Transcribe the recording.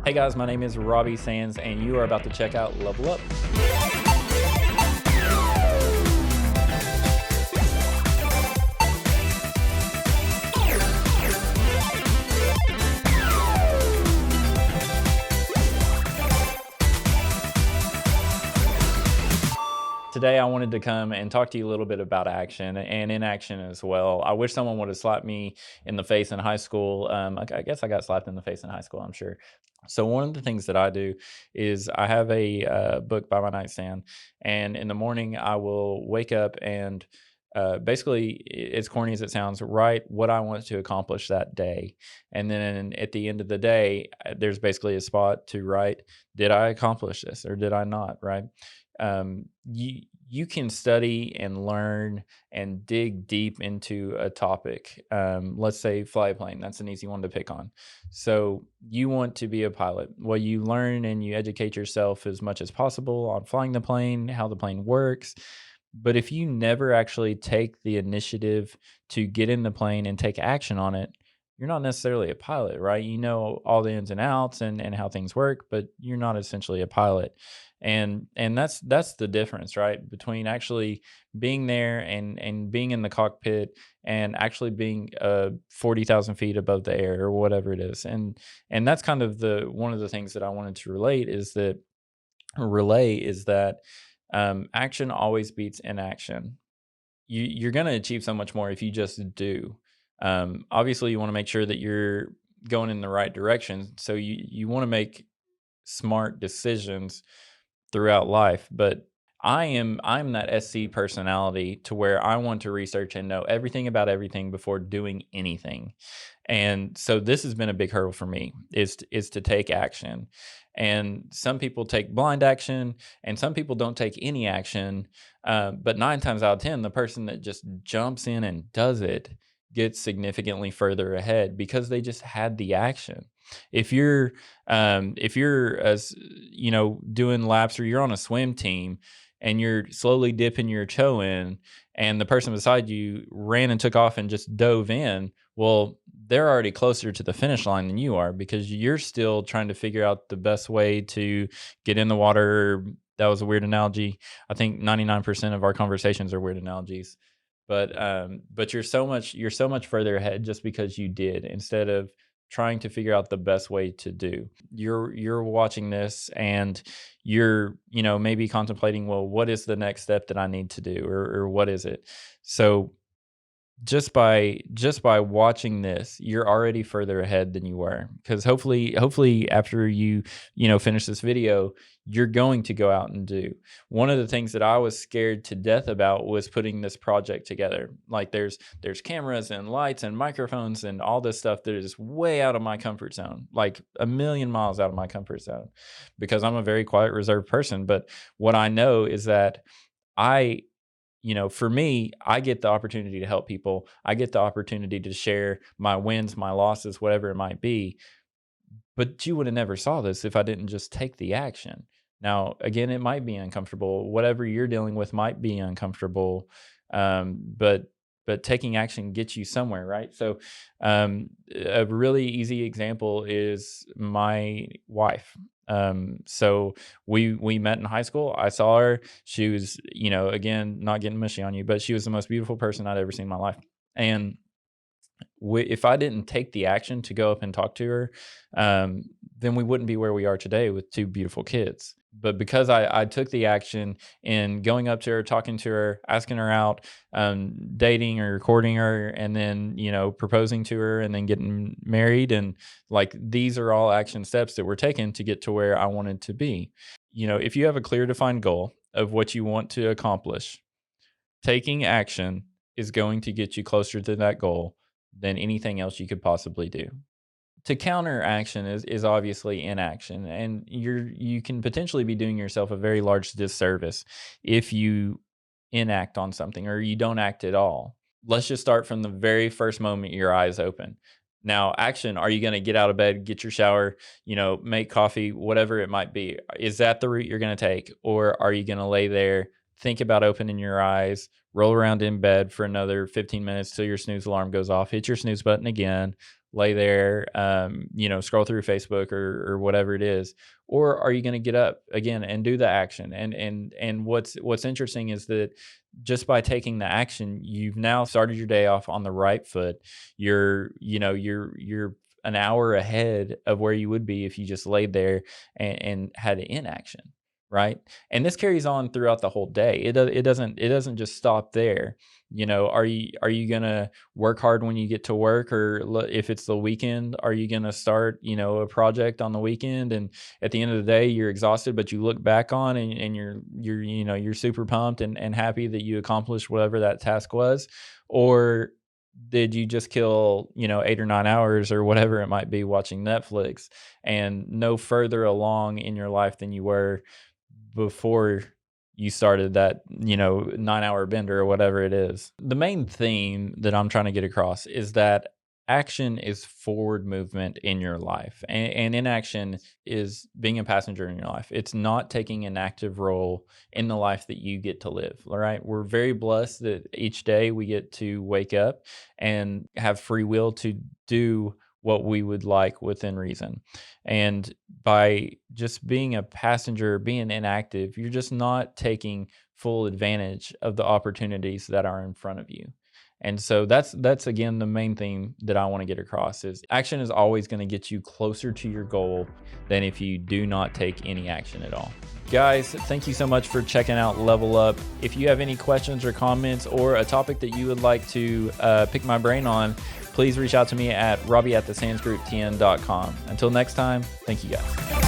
Hey guys, my name is Robbie Sands, and you are about to check out Level Up. Today I wanted to come and talk to you a little bit about action and inaction as well. I wish someone would have slapped me in the face in high school. I guess I got slapped in the face in high school, I'm sure. So one of the things that I do is I have a book by my nightstand, and in the morning I will wake up and basically, as corny as it sounds, write what I want to accomplish that day. And then at the end of the day, there's basically a spot to write, did I accomplish this or did I not, right? You can study and learn and dig deep into a topic. Let's say fly a plane. That's an easy one to pick on. So you want to be a pilot. Well, you learn and you educate yourself as much as possible on flying the plane, how the plane works. But if you never actually take the initiative to get in the plane and take action on it, you're not necessarily a pilot, right? You know all the ins and outs and how things work, but you're not essentially a pilot. And that's the difference, right? Between actually being there and being in the cockpit and actually being 40,000 feet above the air or whatever it is. And that's kind of the one of the things that I wanted to relay is that action always beats inaction. You're going to achieve so much more if you just do. Obviously, you want to make sure that you're going in the right direction. So you want to make smart decisions throughout life. But I'm that SC personality to where I want to research and know everything about everything before doing anything. And so this has been a big hurdle for me is to take action. And some people take blind action and some people don't take any action. But 9 times out of 10, the person that just jumps in and does it gets significantly further ahead because they just had the action. If you're as doing laps or you're on a swim team and you're slowly dipping your toe in and the person beside you ran and took off and just dove in, well, they're already closer to the finish line than you are because you're still trying to figure out the best way to get in the water. That was a weird analogy. I think 99% of our conversations are weird analogies. But you're so much further ahead just because you did instead of trying to figure out the best way to do. You're watching this and you're, maybe contemplating, well, what is the next step that I need to do or what is it? So just by watching this, you're already further ahead than you were because hopefully after you finish this video, you're going to go out and do. One of the things that I was scared to death about was putting this project together. Like there's cameras and lights and microphones and all this stuff that is way out of my comfort zone, like a million miles out of my comfort zone, because I'm a very quiet, reserved person. But what I know is that for me, I get the opportunity to help people. I get the opportunity to share my wins, my losses, whatever it might be. But you would have never saw this if I didn't just take the action. Now, again, it might be uncomfortable. Whatever you're dealing with might be uncomfortable. But taking action gets you somewhere, right? So a really easy example is my wife. So we met in high school. I saw her. She was, again, not getting mushy on you, but she was the most beautiful person I'd ever seen in my life. And if I didn't take the action to go up and talk to her, then we wouldn't be where we are today with 2 beautiful kids. But because I took the action in going up to her, talking to her, asking her out, dating or courting her, and then, proposing to her and then getting married. And like, these are all action steps that were taken to get to where I wanted to be. If you have a clear defined goal of what you want to accomplish, taking action is going to get you closer to that goal than anything else you could possibly do. To counter action is obviously inaction, and you can potentially be doing yourself a very large disservice if you enact on something or you don't act at all. Let's just start from the very first moment your eyes open. Now, action, are you going to get out of bed, get your shower, make coffee, whatever it might be? Is that the route you're going to take? Or are you going to lay there, think about opening your eyes, roll around in bed for another 15 minutes till your snooze alarm goes off, hit your snooze button again, lay there, scroll through Facebook or whatever it is? Or are you going to get up again and do the action? And what's interesting is that just by taking the action, you've now started your day off on the right foot. You're an hour ahead of where you would be if you just laid there and had inaction, right? And this carries on throughout the whole day. It doesn't just stop there. Are you gonna work hard when you get to work, or if it's the weekend, are you gonna start a project on the weekend, and at the end of the day you're exhausted, but you look back on and you're super pumped and happy that you accomplished whatever that task was? Or did you just kill 8 or 9 hours or whatever it might be watching Netflix, and no further along in your life than you were before you started that 9-hour bender or whatever it is? The main theme that I'm trying to get across is that action is forward movement in your life, and inaction is being a passenger in your life. It's not taking an active role in the life that you get to live. All right, we're very blessed that each day we get to wake up and have free will to do what we would like within reason. And by just being a passenger, being inactive, you're just not taking full advantage of the opportunities that are in front of you. And so that's again the main thing that I want to get across is action is always going to get you closer to your goal than if you do not take any action at all. Guys, thank you so much for checking out Level Up. If you have any questions or comments or a topic that you would like to pick my brain on, please reach out to me at robbie@thesandsgrouptn.com. Until next time, thank you guys.